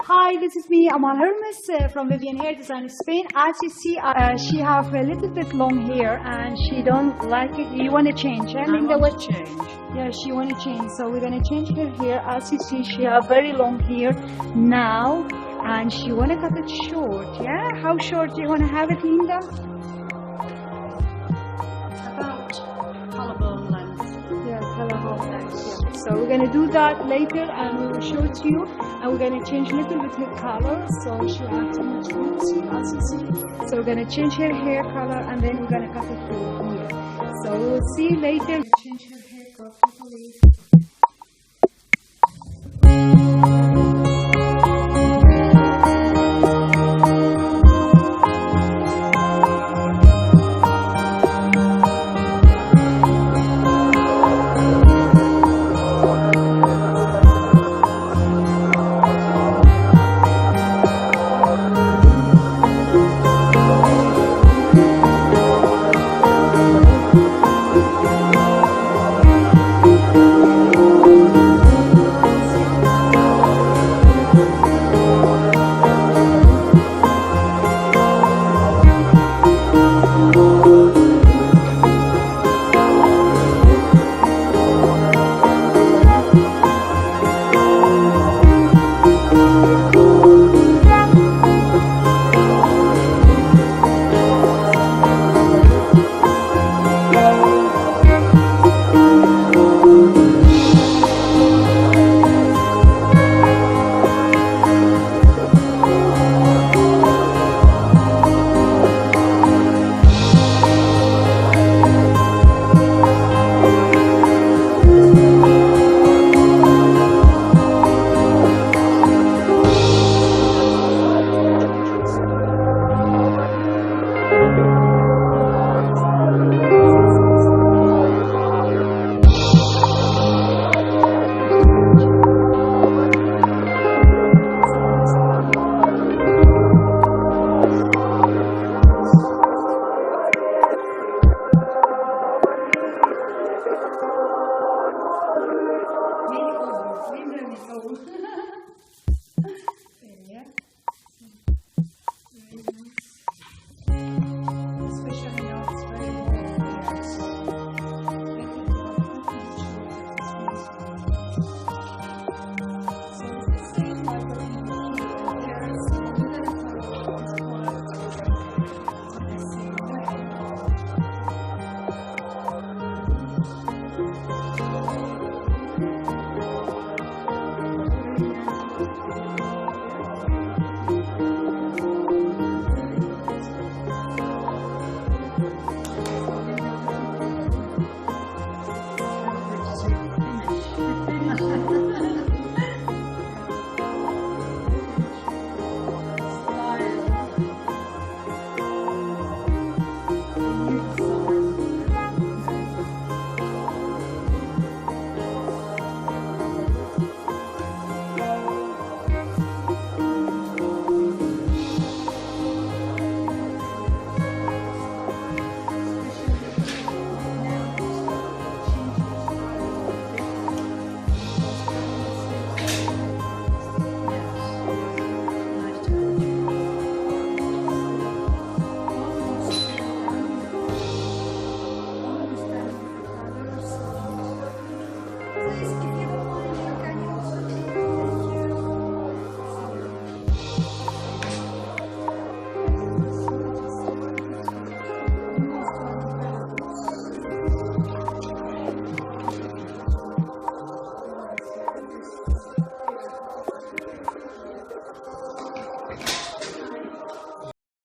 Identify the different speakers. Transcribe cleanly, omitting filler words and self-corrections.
Speaker 1: Hi, this is me, Amal Hermuz from Vivian Hair Design Spain. As you see, she have a little bit long hair and she don't like it. You want to change?
Speaker 2: I want to change.
Speaker 1: Yeah, she want to change. So we're gonna change her hair. As you see, she have very long hair now, and she want to cut it short. Yeah, how short do you want to have it, Linda?
Speaker 2: About collarbone length.
Speaker 1: Yeah, collarbone length. Yeah. So we're gonna do that later, and we will show it to you. And we're gonna change a little bit her color, so she have too much roots, as you see. So we're gonna change her hair color, and then we're gonna cut it through here. So we'll see later. Change